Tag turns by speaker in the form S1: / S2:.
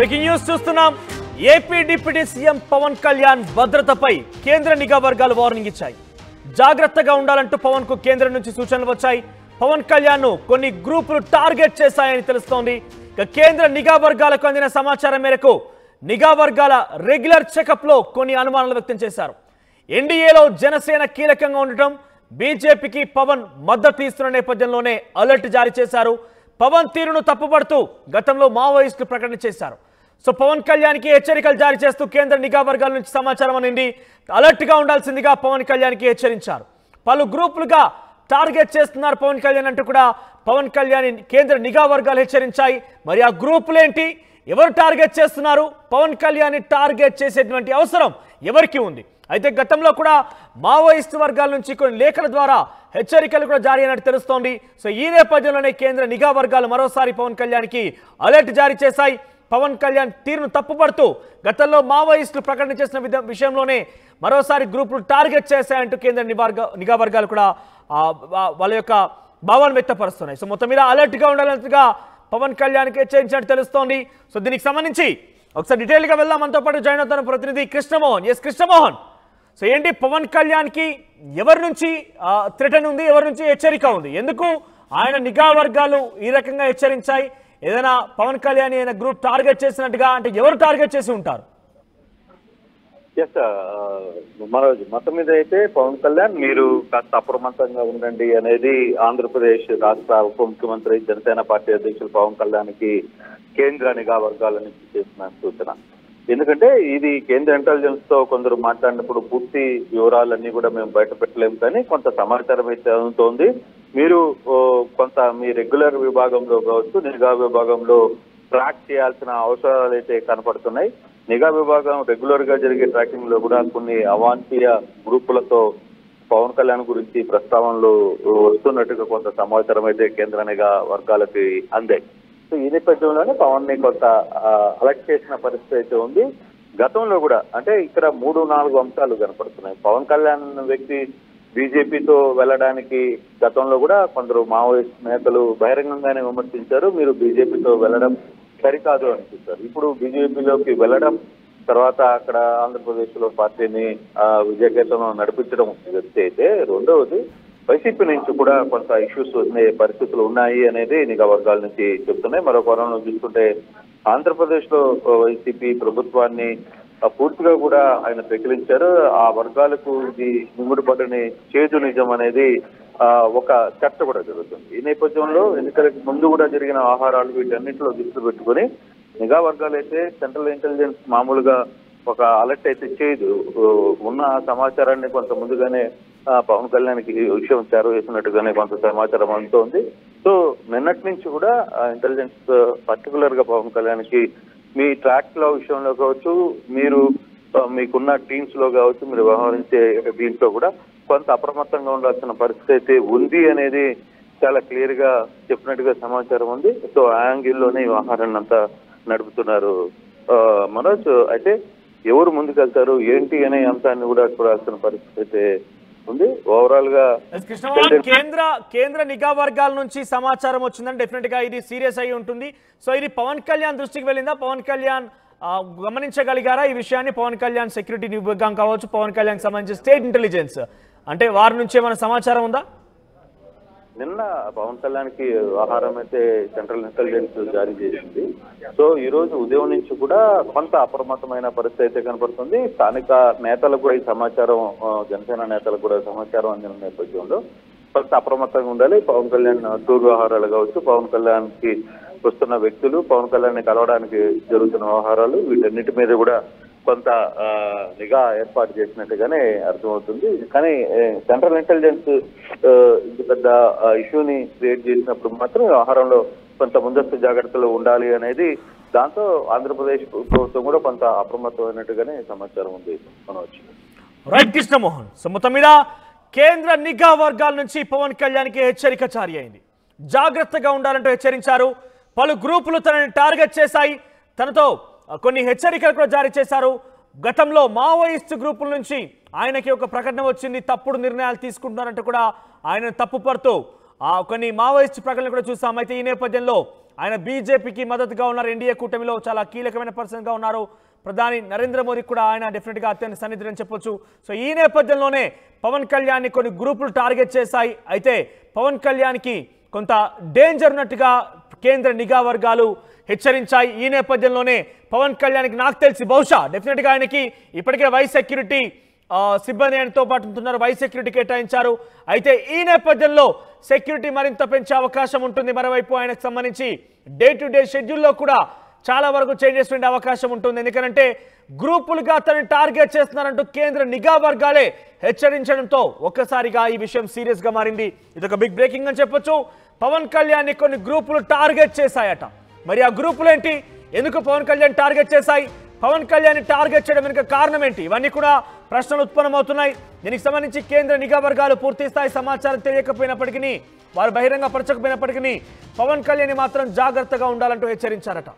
S1: Breaking news చూస్తున్నాం. AP deputy CM Pawan Kalyan భద్రతపై కేంద్ర నిఘా వర్గాలు వార్నింగ్ ఇచ్చాయి. జాగ్రత్తగా ఉండాలంటూ పవన్ కు కేంద్రం నుంచి సూచనలు వచ్చాయి. పవన్ కళ్యాణ్ ను కొన్ని గ్రూపులు టార్గెట్ చేశాయని తెలుస్తోంది. కేంద్ర నిఘా వర్గాలకు అందిన సమాచారం మేరకు నిఘా వర్గాల రెగ్యులర్ చెకప్ లో కొన్ని అనుమానాలు వ్యక్తం చేశారు. ఎన్డీఏలో జనసేన కీలకంగా ఉండటం, బీజేపీకి పవన్ మద్దతు ఇస్తున్న నేపథ్యంలోనే అలర్ట్ జారీ చేశారు. పవన్ తీరును తప్పుపడుతూ గతంలో మావోయిస్టులు ప్రకటన చేశారు. సో పవన్ కళ్యాణ్కి హెచ్చరికలు జారీ చేస్తూ కేంద్ర నిఘా వర్గాల నుంచి సమాచారం అందింది. అలర్ట్గా ఉండాల్సిందిగా పవన్ కళ్యాణ్కి హెచ్చరించారు. పలు గ్రూపులుగా టార్గెట్ చేస్తున్నారు పవన్ కళ్యాణ్ అంటూ కూడా పవన్ కళ్యాణ్ కేంద్ర నిఘా వర్గాలు హెచ్చరించాయి. మరి ఆ గ్రూపులేంటి, ఎవరు టార్గెట్ చేస్తున్నారు, పవన్ కళ్యాణ్ టార్గెట్ చేసేటువంటి అవసరం ఎవరికి ఉంది? అయితే గతంలో కూడా మావోయిస్టు వర్గాల నుంచి కొన్ని లేఖల ద్వారా హెచ్చరికలు కూడా జారీ అయినట్టు తెలుస్తోంది. సో ఈ నేపథ్యంలోనే కేంద్ర నిఘా వర్గాలు మరోసారి పవన్ కళ్యాణ్కి అలర్ట్ జారీ చేశాయి. పవన్ కళ్యాణ్ తీరును తప్పుపడుతూ గతంలో మావోయిస్టులు ప్రకటన చేసిన విషయంలోనే మరోసారి గ్రూపులు టార్గెట్ చేశాయంటూ కేంద్ర నిఘా వర్గాలు కూడా వాళ్ళ యొక్క భావాన్ని వ్యక్తపరుస్తున్నాయి. సో మొత్తం మీద అలర్ట్గా ఉండాలన్నట్టుగా పవన్ కళ్యాణ్కి హెచ్చరించినట్టు తెలుస్తోంది. సో దీనికి సంబంధించి ఒకసారి డీటెయిల్గా వెళ్దాం. మనతో పాటు జాయిన్ అవుతున్న ప్రతినిధి కృష్ణమోహన్. ఎస్ కృష్ణమోహన్, సో ఏంటి పవన్ కళ్యాణ్కి ఎవరి నుంచి థ్రెటన్ ఉంది, ఎవరి నుంచి హెచ్చరిక ఉంది? ఎందుకు ఆయన నిఘా వర్గాలు ఈ రకంగా హెచ్చరించాయి? ఏదైనా పవన్ కళ్యాణ్ ఏదైనా గ్రూప్ టార్గెట్ చేసినట్టుగా అంటే ఎవరు టార్గెట్ చేసి ఉంటారు?
S2: ఎస్ మనోజ్, మొత్తం మీద అయితే పవన్ కళ్యాణ్ మీరు కాస్త అప్రమత్తంగా ఉండండి అనేది ఆంధ్రప్రదేశ్ రాష్ట్ర ఉప ముఖ్యమంత్రి జనసేన పార్టీ అధ్యక్షులు పవన్ కళ్యాణ్కి కేంద్ర నిఘా వర్గాల నుంచి చేసిన సూచన. ఎందుకంటే ఇది కేంద్ర ఇంటెలిజెన్స్ తో కొందరు మాట్లాడినప్పుడు పూర్తి వివరాలన్నీ కూడా మేము బయట పెట్టలేము, కానీ కొంత సమాచారం అయితే అందుతోంది. మీరు కొంత మీ రెగ్యులర్ విభాగంలో కావచ్చు, నిఘా విభాగంలో ట్రాక్ చేయాల్సిన అవసరాలు అయితే కనపడుతున్నాయి. నిఘా విభాగం రెగ్యులర్ గా జరిగే ట్రాకింగ్ లో కూడా కొన్ని అవాంఛనీయ గ్రూపులతో పవన్ కళ్యాణ్ గురించి ప్రస్తావనలు వస్తున్నట్టుగా కొంత సమాచారం అయితే కేంద్ర నిఘా వర్గాలకి అందాయి. సో ఈ నేపథ్యంలోనే పవన్ ని కొంత అలర్ట్ చేసిన పరిస్థితి అయితే ఉంది. గతంలో కూడా అంటే ఇక్కడ 3-4 అంశాలు కనపడుతున్నాయి. పవన్ కళ్యాణ్ వ్యక్తి బీజేపీతో వెళ్ళడానికి గతంలో కూడా కొందరు మావోయిస్ట్ నేతలు బహిరంగంగానే విమర్శించారు. మీరు బీజేపీతో వెళ్ళడం సరికాదు అనిపిస్తారు. ఇప్పుడు బీజేపీలోకి వెళ్ళడం, తర్వాత అక్కడ ఆంధ్రప్రదేశ్ లో పార్టీని విజయకేతనం నడిపించడం వ్యక్తి అయితే, రెండవది వైసీపీ నుంచి కూడా కొంత ఇష్యూస్ వచ్చే పరిస్థితులు ఉన్నాయి అనేది నిఘా వర్గాల నుంచి చెప్తున్నాయి. మరో కోణంలో చూసుకుంటే ఆంధ్రప్రదేశ్ లో వైసీపీ ప్రభుత్వాన్ని పూర్తిగా కూడా ఆయన ప్రకటించారు. ఆ వర్గాలకు ఇది మింగుడుపడని చేదు నిజం అనేది ఒక చర్చ కూడా జరుగుతుంది. ఈ నేపథ్యంలో ఎన్నికలకు ముందు కూడా జరిగిన ఆహారాలు వీటన్నింటిలో దృష్టి పెట్టుకుని నిఘా వర్గాలు అయితే సెంట్రల్ ఇంటెలిజెన్స్ మామూలుగా ఒక అలర్ట్ అయితే చేయదు. ఉన్న సమాచారాన్ని కొంత ముందుగానే పవన్ కళ్యాణ్కి విషయం చేరవేసినట్టుగానే కొంత సమాచారం అందుతోంది. సో నిన్నటి నుంచి కూడా ఇంటెలిజెన్స్ పర్టికులర్ గా పవన్ కళ్యాణ్కి మీ ట్రాక్ లో విషయంలో కావచ్చు, మీరు మీకున్న టీమ్స్ లో కావచ్చు, మీరు వ్యవహరించే దీంట్లో కూడా కొంత అప్రమత్తంగా ఉండాల్సిన పరిస్థితి అయితే ఉంది అనేది చాలా క్లియర్ గా చెప్పినట్టుగా సమాచారం ఉంది. సో ఆ యాంగిల్లోనే ఈ వ్యవహారాన్ని అంతా నడుపుతున్నారు మనోజ్. అయితే ఎవరు ముందుకెళ్తారు ఏంటి అనే అంశాన్ని కూడా చూడాల్సిన పరిస్థితి అయితే ఉంది. ఓవరాల్ గా
S1: కేంద్ర నిఘా వర్గాల నుంచి సమాచారం వచ్చిందని డెఫినెట్ గా ఇది సీరియస్ అయి ఉంటుంది. సో ఇది పవన్ కళ్యాణ్ దృష్టికి వెళ్ళిందా? పవన్ కళ్యాణ్ గమనించగలిగారా ఈ విషయాన్ని? పవన్ కళ్యాణ్ సెక్యూరిటీ విభాగం కావచ్చు, పవన్ కళ్యాణ్ సంబంధించి స్టేట్ ఇంటెలిజెన్స్ అంటే వారి నుంచి ఏమైనా సమాచారం ఉందా?
S2: నిన్న పవన్ కళ్యాణ్కి ఆహారం అయితే సెంట్రల్ ఇంటెలిజెన్స్ జారీ చేసింది. సో ఈ రోజు ఉదయం నుంచి కూడా కొంత అప్రమత్తమైన పరిస్థితి అయితే కనపడుతుంది. స్థానిక నేతలకు కూడా ఈ సమాచారం, జనసేన నేతలకు కూడా సమాచారం అందిన నేపథ్యంలో కొంత అప్రమత్తంగా ఉండాలి. పవన్ కళ్యాణ్ టూర్ వ్యవహారాలు కావచ్చు, పవన్ కళ్యాణ్కి వస్తున్న వ్యక్తులు, పవన్ కళ్యాణ్ కలవడానికి జరుగుతున్న వ్యవహారాలు, వీటన్నిటి మీద కూడా కొంత నిఘా ఏర్పాటు చేసినట్టుగానే అర్థమవుతుంది. కానీ సెంట్రల్ ఇంటెలిజెన్స్ ఇంత పెద్ద ఇష్యూని క్రియేట్ చేసినప్పుడు మాత్రం వ్యవహారంలో కొంత ముందస్తు జాగ్రత్తలు ఉండాలి అనేది, దాంతో ఆంధ్రప్రదేశ్ ప్రభుత్వం కూడా కొంత అప్రమత్తమైనట్టుగానే సమాచారం ఉంది. మనవచ్చు
S1: రైట్ కృష్ణమోహన్. సో మొత్తం మీద కేంద్ర నిఘా వర్గాల నుంచి పవన్ కళ్యాణ్కి హెచ్చరిక జారీ అయింది. జాగ్రత్తగా ఉండాలంటూ హెచ్చరించారు. పలు గ్రూపులు తనని టార్గెట్ చేశాయి, తనతో కొన్ని హెచ్చరికలు కూడా జారీ చేశారు. గతంలో మావోయిస్టు గ్రూపుల నుంచి ఆయనకి ఒక ప్రకటన వచ్చింది, తప్పుడు నిర్ణయాలు తీసుకుంటున్నారంటూ కూడా ఆయన తప్పుపడుతూ కొన్ని మావోయిస్టు ప్రకటనలు కూడా చూసాం. అయితే ఈ నేపథ్యంలో ఆయన బీజేపీకి మద్దతుగా ఉన్నారు, ఎన్డీఏ కూటమిలో చాలా కీలకమైన పర్సన్గా ఉన్నారు. ప్రధాని నరేంద్ర మోదీ కూడా ఆయన డెఫినెట్గా అత్యంత సన్నిహితులని చెప్పొచ్చు. సో ఈ నేపథ్యంలోనే పవన్ కళ్యాణ్ని కొన్ని గ్రూపులు టార్గెట్ చేశాయి. అయితే పవన్ కళ్యాణ్కి కొంత డేంజర్ ఉన్నట్టుగా కేంద్ర నిఘా వర్గాలు హెచ్చరించాయి. ఈ నేపథ్యంలోనే పవన్ కళ్యాణ్కి నాకు తెలిసి బహుశా డెఫినెట్గా ఆయనకి ఇప్పటికే వైస్ సెక్యూరిటీ సిబ్బంది ఆయనతో పాటు ఉంటున్నారు, వైస్ సెక్యూరిటీ కేటాయించారు. అయితే ఈ నేపథ్యంలో సెక్యూరిటీ మరింత పెంచే అవకాశం ఉంటుంది. మరోవైపు ఆయనకు సంబంధించి డే టు డే షెడ్యూల్లో కూడా చాలా వరకు చేంజెస్ ఉండే అవకాశం ఉంటుంది. ఎందుకంటే గ్రూపులుగా తనని టార్గెట్ చేస్తున్నారంటూ కేంద్ర నిఘా వర్గాలే హెచ్చరించడంతో ఒక్కసారిగా ఈ విషయం సీరియస్గా మారింది. ఇదొక బిగ్ బ్రేకింగ్ అని చెప్పొచ్చు. పవన్ కళ్యాణ్ని కొన్ని గ్రూపులు టార్గెట్ చేశాయట. మరి ఆ గ్రూపులు ఏంటి, ఎందుకు పవన్ కళ్యాణ్ టార్గెట్ చేశాయి, పవన్ కళ్యాణ్ని టార్గెట్ చేయడం వెనుక కారణం ఏంటి, ఇవన్నీ కూడా ప్రశ్నలు ఉత్పన్నమవుతున్నాయి. దీనికి సంబంధించి కేంద్ర నిఘా వర్గాలు పూర్తి స్థాయి సమాచారం తెలియకపోయినప్పటికీ, వారు బహిరంగ పరచకపోయినప్పటికీ పవన్ కళ్యాణ్ మాత్రం జాగ్రత్తగా ఉండాలంటూ హెచ్చరించారట.